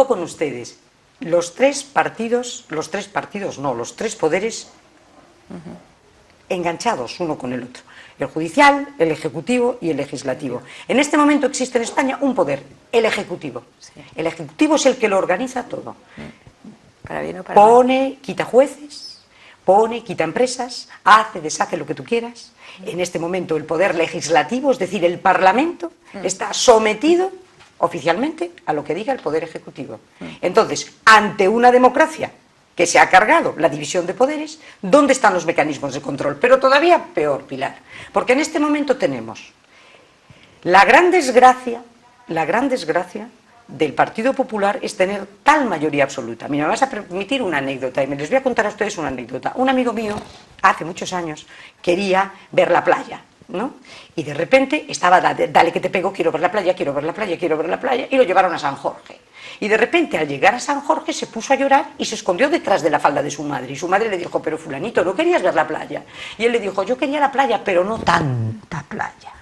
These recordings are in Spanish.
con ustedes. Los tres poderes enganchados uno con el otro. El judicial, el ejecutivo y el legislativo. En este momento existe en España un poder, el ejecutivo. El ejecutivo es el que lo organiza todo. Para bien o para Pone, quita jueces, pone, quita empresas, hace, deshace lo que tú quieras. En este momento el poder legislativo, es decir, el Parlamento, está sometido oficialmente a lo que diga el poder ejecutivo. Entonces, ante una democracia que se ha cargado la división de poderes, ¿dónde están los mecanismos de control? Pero todavía peor, Pilar, porque en este momento tenemos la gran desgracia del Partido Popular es tener tal mayoría absoluta. Mira, me vas a permitir una anécdota, y me les voy a contar a ustedes una anécdota. Un amigo mío, hace muchos años, quería ver la playa, ¿no? Y de repente estaba, dale que te pego, quiero ver la playa, quiero ver la playa, quiero ver la playa, y lo llevaron a San Jorge. Y de repente, al llegar a San Jorge, se puso a llorar y se escondió detrás de la falda de su madre. Y su madre le dijo, pero fulanito, ¿no querías ver la playa? Y él le dijo, yo quería la playa, pero no tanta playa.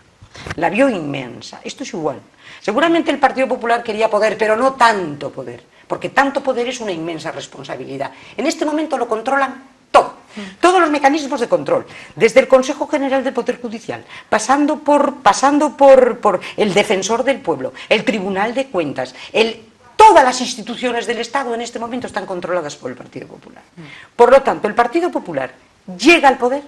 La vio inmensa. Esto es igual. Seguramente el Partido Popular quería poder, pero no tanto poder, porque tanto poder es una inmensa responsabilidad. En este momento lo controlan todo, todos los mecanismos de control, desde el Consejo General del Poder Judicial, pasando por el Defensor del Pueblo, el Tribunal de Cuentas, todas las instituciones del Estado en este momento están controladas por el Partido Popular. Por lo tanto, el Partido Popular llega al poder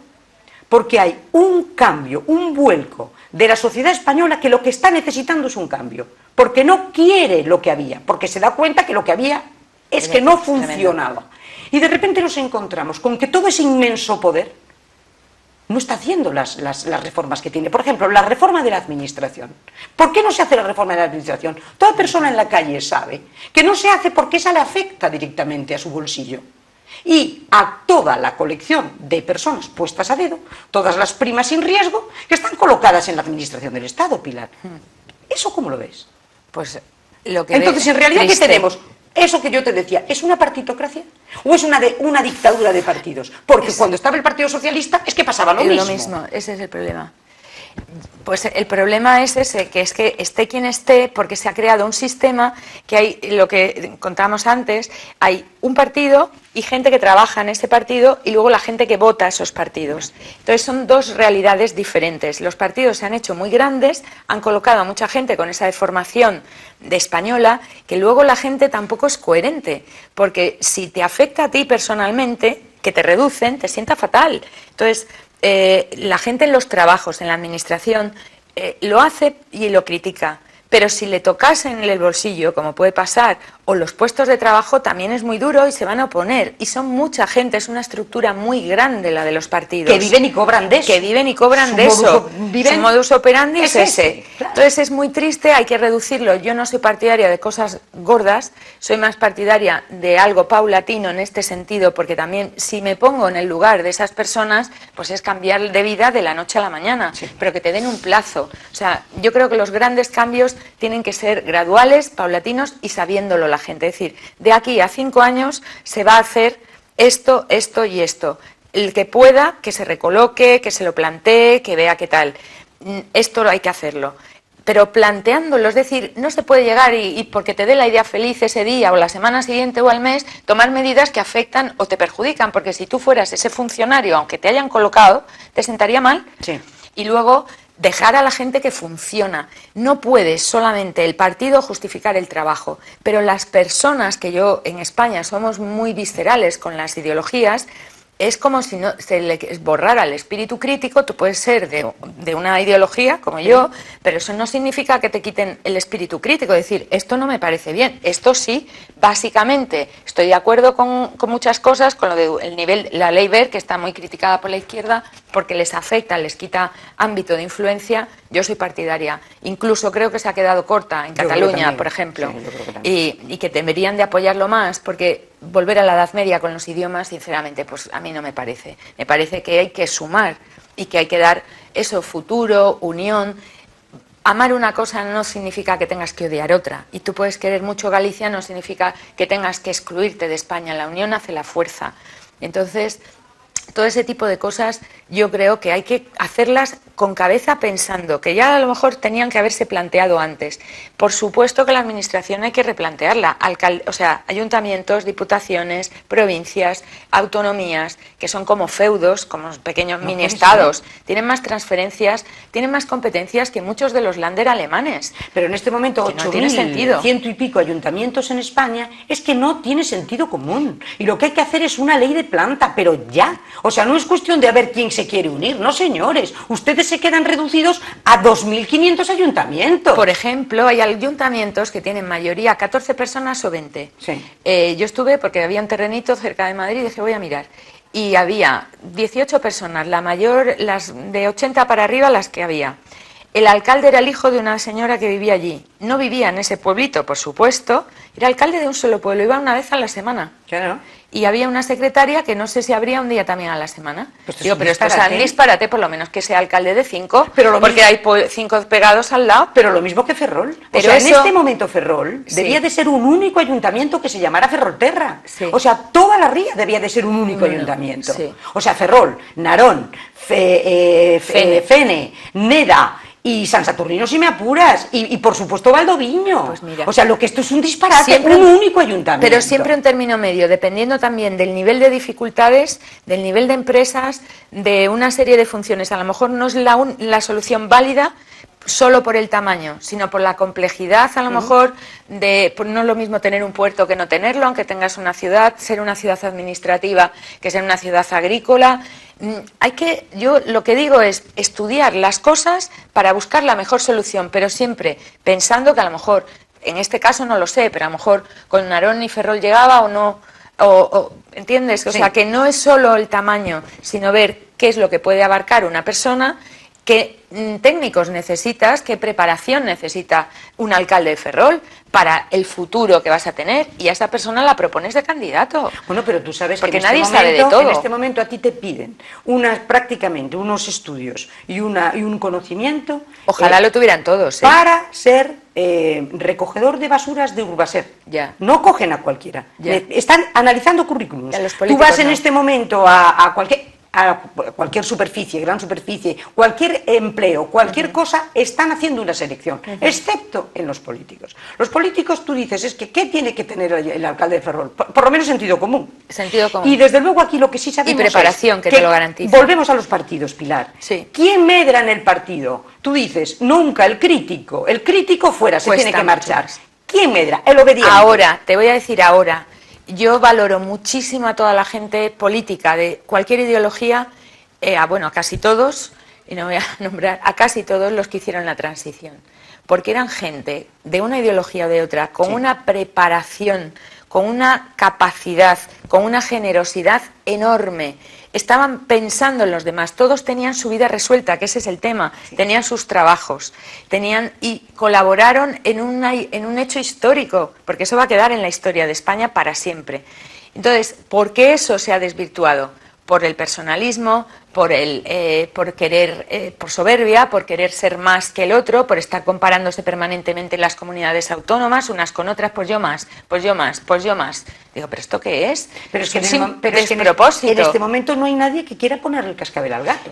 porque hay un cambio, un vuelco de la sociedad española que lo que está necesitando es un cambio, porque no quiere lo que había, porque se da cuenta que lo que había es que no funcionaba. Y de repente nos encontramos con que todo ese inmenso poder no está haciendo las reformas que tiene. Por ejemplo, la reforma de la administración. ¿Por qué no se hace la reforma de la administración? Toda persona en la calle sabe que no se hace porque esa le afecta directamente a su bolsillo. Y a toda la colección de personas puestas a dedo, todas las primas sin riesgo, que están colocadas en la administración del Estado, Pilar. ¿Eso cómo lo ves? Pues lo que entonces, en realidad, triste. ¿qué tenemos? Eso que yo te decía, ¿es una partitocracia? ¿O es una dictadura de partidos? Porque cuando estaba el Partido Socialista es que pasaba lo mismo. Ese es el problema. Pues el problema es ese, que es que esté quien esté, porque se ha creado un sistema que hay, lo que contábamos antes, hay un partido y gente que trabaja en ese partido y luego la gente que vota a esos partidos. Entonces son dos realidades diferentes. Los partidos se han hecho muy grandes, han colocado a mucha gente con esa deformación de española, que luego la gente tampoco es coherente, porque si te afecta a ti personalmente, que te reducen, te sienta fatal. Entonces, la gente en los trabajos, en la administración, lo hace y lo critica, pero si le tocas en el bolsillo, como puede pasar, o los puestos de trabajo, también es muy duro y se van a oponer. Y son mucha gente, es una estructura muy grande la de los partidos. Que viven y cobran de eso. Que viven y cobran de eso. Su modus operandi es ese. Claro. Entonces es muy triste, hay que reducirlo. Yo no soy partidaria de cosas gordas, soy más partidaria de algo paulatino en este sentido, porque también si me pongo en el lugar de esas personas, pues es cambiar de vida de la noche a la mañana, pero que te den un plazo. O sea, yo creo que los grandes cambios tienen que ser graduales, paulatinos y sabiéndolo la gente. Es decir, de aquí a 5 años se va a hacer esto, esto y esto. El que pueda, que se recoloque, que se lo plantee, que vea qué tal. Esto hay que hacerlo. Pero planteándolo, es decir, no se puede llegar y porque te dé la idea feliz ese día o la semana siguiente o al mes, tomar medidas que afectan o te perjudican, porque si tú fueras ese funcionario, aunque te hayan colocado, te sentaría mal. Sí. Y luego dejar a la gente que funciona. No puede solamente el partido justificar el trabajo, pero las personas, que yo en España somos muy viscerales con las ideologías, es como si no se le borrara el espíritu crítico. Tú puedes ser de una ideología como yo, pero eso no significa que te quiten el espíritu crítico, decir, esto no me parece bien, esto sí. Básicamente estoy de acuerdo con muchas cosas, con lo del nivel, la ley Wert, que está muy criticada por la izquierda porque les afecta, les quita ámbito de influencia. Yo soy partidaria, incluso creo que se ha quedado corta en Cataluña, por ejemplo, sí, y que deberían de apoyarlo más, porque volver a la Edad Media con los idiomas, sinceramente, pues a mí no me parece. Me parece que hay que sumar y que hay que dar eso, futuro, unión. Amar una cosa no significa que tengas que odiar otra, y tú puedes querer mucho Galicia, no significa que tengas que excluirte de España. La unión hace la fuerza. Entonces, todo ese tipo de cosas yo creo que hay que hacerlas con cabeza pensando, que ya a lo mejor tenían que haberse planteado antes. Por supuesto que la administración hay que replantearla, o sea, ayuntamientos, diputaciones, provincias, autonomías, que son como feudos, como pequeños mini estados, tienen más transferencias, tienen más competencias que muchos de los Länder alemanes. Pero en este momento 8.000, ciento y pico ayuntamientos en España, es que no tiene sentido común. Y lo que hay que hacer es una ley de planta, pero ya. O sea, no es cuestión de a ver quién se quiere unir, no señores. Ustedes se quedan reducidos a 2.500 ayuntamientos. Por ejemplo, hay ayuntamientos que tienen mayoría 14 personas o 20. Sí. Yo estuve porque había un terrenito cerca de Madrid y dije, voy a mirar. Y había 18 personas, la mayor, las de 80 para arriba, las que había. El alcalde era el hijo de una señora que vivía allí. No vivía en ese pueblito, por supuesto. Era alcalde de un solo pueblo, iba una vez a la semana. Claro. Y había una secretaria que no sé si habría un día también a la semana. Pues digo, pero esto es un disparate, por lo menos que sea alcalde de 5, porque hay 5 pegados al lado. Pero lo mismo que Ferrol. Pero o sea, en este momento Ferrol debía de ser un único ayuntamiento que se llamara Ferrolterra. Sí. O sea, toda la ría debía de ser un único ayuntamiento. Sí. O sea, Ferrol, Narón, Fene, Neda y San Saturnino, si me apuras, y por supuesto Valdoviño. Pues mira, o sea, lo que esto es un disparate, siempre un único ayuntamiento. Pero siempre un término medio, dependiendo también del nivel de dificultades, del nivel de empresas, de una serie de funciones. A lo mejor no es la solución válida solo por el tamaño, sino por la complejidad, a lo mejor, de pues no es lo mismo tener un puerto que no tenerlo, aunque tengas una ciudad, ser una ciudad administrativa que ser una ciudad agrícola. Yo lo que digo es estudiar las cosas para buscar la mejor solución, pero siempre pensando que a lo mejor, en este caso no lo sé, pero a lo mejor con Narón y Ferrol llegaba o no, ¿entiendes? O sea, que no es solo el tamaño, sino ver qué es lo que puede abarcar una persona, qué técnicos necesitas, qué preparación necesita un alcalde de Ferrol para el futuro que vas a tener, y a esa persona la propones de candidato. Bueno, pero tú sabes porque que nadie sabe de todo. En este momento a ti te piden prácticamente unos estudios y un conocimiento. Ojalá lo tuvieran todos. Para ser recogedor de basuras de Urbaser. Ya. No cogen a cualquiera. Ya. Están analizando currículums. Tú vas en este momento a cualquier superficie, gran superficie, cualquier empleo, cualquier cosa, están haciendo una selección, excepto en los políticos. Los políticos, tú dices, es que ¿qué tiene que tener el alcalde de Ferrol? Por lo menos sentido común. Sentido común. Y desde luego aquí lo que sí sabemos y preparación, es que te lo garantiza. Volvemos a los partidos, Pilar. Sí. ¿Quién medra en el partido? Tú dices, nunca el crítico fuera, se tiene que marchar. ¿Quién medra? El obediente. Ahora, te voy a decir ahora. Yo valoro muchísimo a toda la gente política de cualquier ideología, a casi todos, y no voy a nombrar, a casi todos los que hicieron la transición, porque eran gente de una ideología o de otra, con una preparación, con una capacidad, con una generosidad enorme. Estaban pensando en los demás, todos tenían su vida resuelta, que ese es el tema, tenían sus trabajos, y colaboraron en un hecho histórico, porque eso va a quedar en la historia de España para siempre. Entonces, ¿por qué eso se ha desvirtuado? Por el personalismo, por soberbia, por querer ser más que el otro, por estar comparándose permanentemente las comunidades autónomas unas con otras, pues yo más, pues yo más, pues yo más. Digo, ¿pero esto qué es? Pero es que despropósito. En este momento no hay nadie que quiera ponerle el cascabel al gato.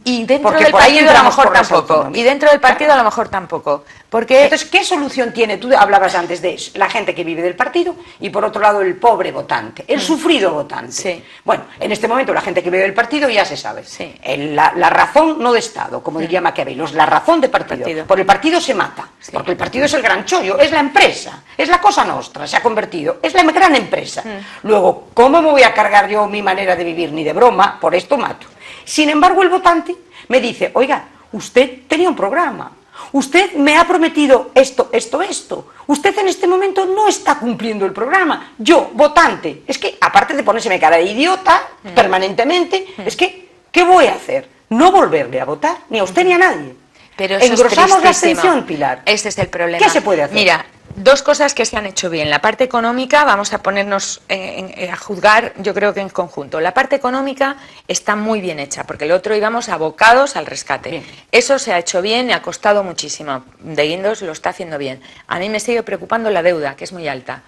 Y dentro del partido a lo mejor tampoco. Y dentro del partido a lo mejor tampoco. Porque... Entonces, ¿qué solución tiene? Tú hablabas antes de eso, la gente que vive del partido y por otro lado el pobre votante, el sufrido votante. Sí. Bueno, en este momento la gente que vive del partido ya se sabe. Sí. La razón no de Estado, como diría Maquiavelo, es la razón de partido. Por el partido se mata, porque el partido es el gran chollo, es la empresa, es la cosa nostra, se ha convertido, es la gran empresa. Luego, ¿cómo me voy a cargar yo mi manera de vivir? Ni de broma, por esto mato. Sin embargo, el votante me dice, oiga, usted tenía un programa, usted me ha prometido esto. Usted en este momento no está cumpliendo el programa. Yo, votante, es que aparte de ponérseme cara de idiota permanentemente, es que, ¿qué voy a hacer? No volverle a votar, ni a usted ni a nadie. Pero eso engrosamos la abstención, Pilar. Ese es el problema. ¿Qué se puede hacer? Mira, dos cosas que se han hecho bien. La parte económica, vamos a ponernos a juzgar, yo creo que en conjunto. La parte económica está muy bien hecha, porque el otro íbamos abocados al rescate. Bien. Eso se ha hecho bien y ha costado muchísimo. De Guindos lo está haciendo bien. A mí me sigue preocupando la deuda, que es muy alta.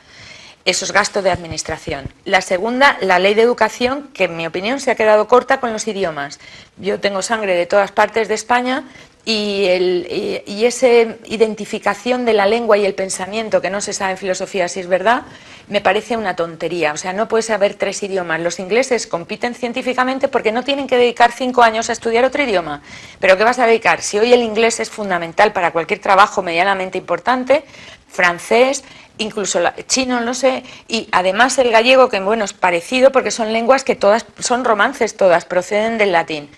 Eso es gasto de administración. La segunda, la ley de educación, que en mi opinión se ha quedado corta con los idiomas. Yo tengo sangre de todas partes de España y esa identificación de la lengua y el pensamiento, que no se sabe en filosofía si es verdad, me parece una tontería. O sea, no puede saber 3 idiomas. Los ingleses compiten científicamente porque no tienen que dedicar 5 años a estudiar otro idioma. ¿Pero qué vas a dedicar? Si hoy el inglés es fundamental para cualquier trabajo medianamente importante, francés, incluso chino, no sé, y además el gallego, que bueno, es parecido porque son lenguas que todas, son romances todas, proceden del latín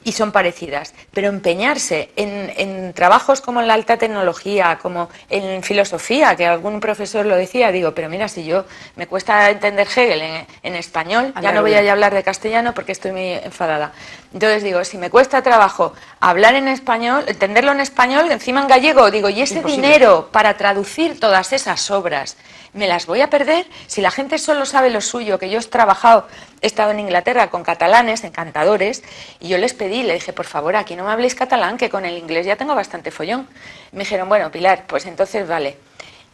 y son parecidas, pero empeñarse en trabajos como en la alta tecnología, como en filosofía, que algún profesor lo decía, digo, pero mira, si yo me cuesta entender Hegel en español, ya no voy a hablar de castellano porque estoy muy enfadada. Entonces digo, si me cuesta trabajo hablar en español, entenderlo en español, encima en gallego, digo, y ese dinero para traducir todas esas obras, ¿me las voy a perder? Si la gente solo sabe lo suyo, que yo he estado en Inglaterra con catalanes, encantadores, y yo les pedí, le dije, por favor, aquí no me habléis catalán, que con el inglés ya tengo bastante follón. Me dijeron, bueno, Pilar, pues entonces vale.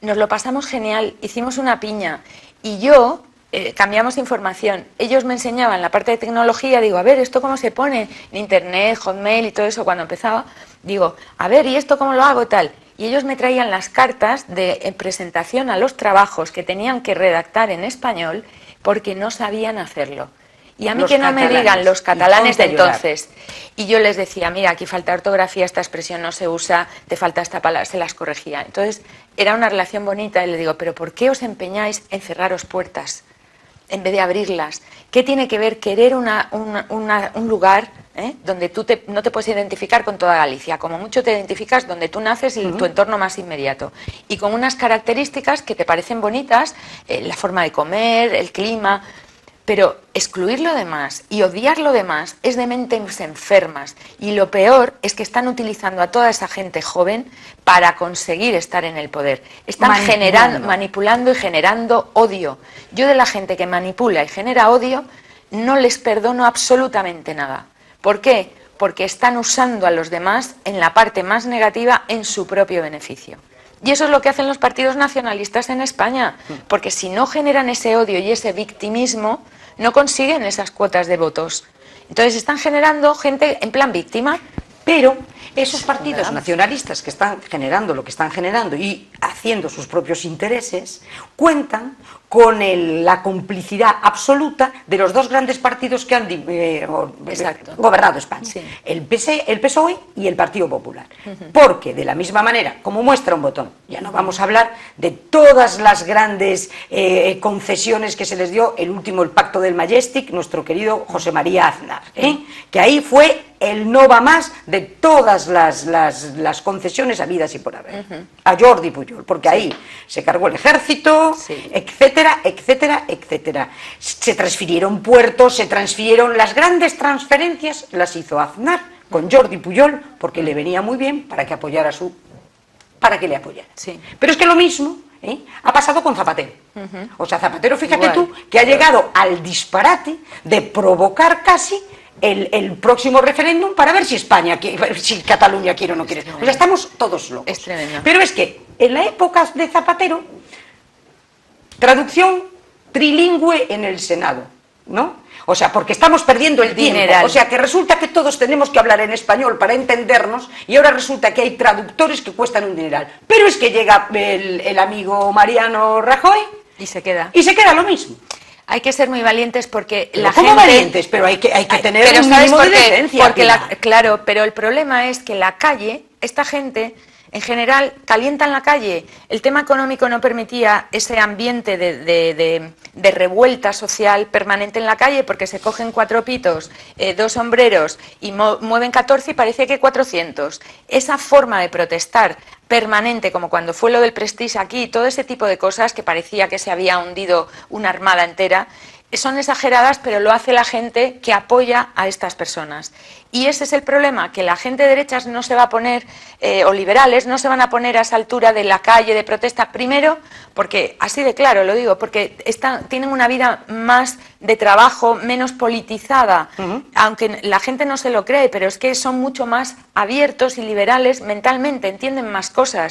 Nos lo pasamos genial, hicimos una piña, y yo... cambiamos información. Ellos me enseñaban la parte de tecnología, digo, a ver, ¿esto cómo se pone? En internet, Hotmail y todo eso, cuando empezaba, digo, a ver, ¿y esto cómo lo hago? Tal. Y ellos me traían las cartas de presentación a los trabajos que tenían que redactar en español porque no sabían hacerlo. Y a mí que no me digan los catalanes de entonces. Y yo les decía, mira, aquí falta ortografía, esta expresión no se usa, te falta esta palabra, se las corregía. Entonces, era una relación bonita y le digo, pero ¿por qué os empeñáis en cerraros puertas en vez de abrirlas? ¿Qué tiene que ver querer un lugar donde tú no te puedes identificar con toda Galicia? Como mucho te identificas donde tú naces y tu entorno más inmediato. Y con unas características que te parecen bonitas, la forma de comer, el clima... Pero excluir lo demás y odiar lo demás es de mentes enfermas. Y lo peor es que están utilizando a toda esa gente joven para conseguir estar en el poder. Están manipulando y generando odio. Yo de la gente que manipula y genera odio no les perdono absolutamente nada. ¿Por qué? Porque están usando a los demás en la parte más negativa en su propio beneficio. Y eso es lo que hacen los partidos nacionalistas en España, porque si no generan ese odio y ese victimismo, no consiguen esas cuotas de votos. Entonces están generando gente en plan víctima. Pero esos partidos nacionalistas que están generando lo que están generando y haciendo sus propios intereses, cuentan con la complicidad absoluta de los 2 grandes partidos que han gobernado España, sí. el PSOE y el Partido Popular. Porque de la misma manera, como muestra un botón, ya no vamos a hablar de todas las grandes concesiones que se les dio, el último, el pacto del Majestic, nuestro querido José María Aznar, que ahí fue el no va más de todas las concesiones habidas y por haber, a Jordi Pujol, porque ahí se cargó el ejército, etcétera, etcétera, etcétera. Se transfirieron puertos, se transfirieron las grandes transferencias, las hizo Aznar con Jordi Pujol, porque le venía muy bien para que apoyara para que le apoyara. Sí. Pero es que lo mismo ha pasado con Zapatero. O sea, Zapatero, fíjate tú, que ha llegado al disparate de provocar casi el próximo referéndum para ver si si Cataluña quiere o no quiere. O sea, estamos todos locos. Es tremendo. Pero es que en la época de Zapatero, traducción trilingüe en el Senado, ¿no? O sea, porque estamos perdiendo el tiempo. O sea, que resulta que todos tenemos que hablar en español para entendernos y ahora resulta que hay traductores que cuestan un dineral. Pero es que llega el amigo Mariano Rajoy y se queda lo mismo. Hay que ser muy valientes porque la gente... ¿Cómo valientes? Pero hay que tener un mínimo de decencia. Claro, pero el problema es que la calle, esta gente, en general, calienta en la calle. El tema económico no permitía ese ambiente de revuelta social permanente en la calle porque se cogen 4 pitos, 2 sombreros y mueven 14 y parece que 400. Esa forma de protestar permanente, como cuando fue lo del Prestige aquí, todo ese tipo de cosas que parecía que se había hundido una armada entera, son exageradas, pero lo hace la gente que apoya a estas personas. Y ese es el problema, que la gente de derechas no se va a poner, o liberales, no se van a poner a esa altura de la calle de protesta, primero, porque, así de claro lo digo, porque tienen una vida más de trabajo, menos politizada, aunque la gente no se lo cree, pero es que son mucho más abiertos y liberales mentalmente, entienden más cosas.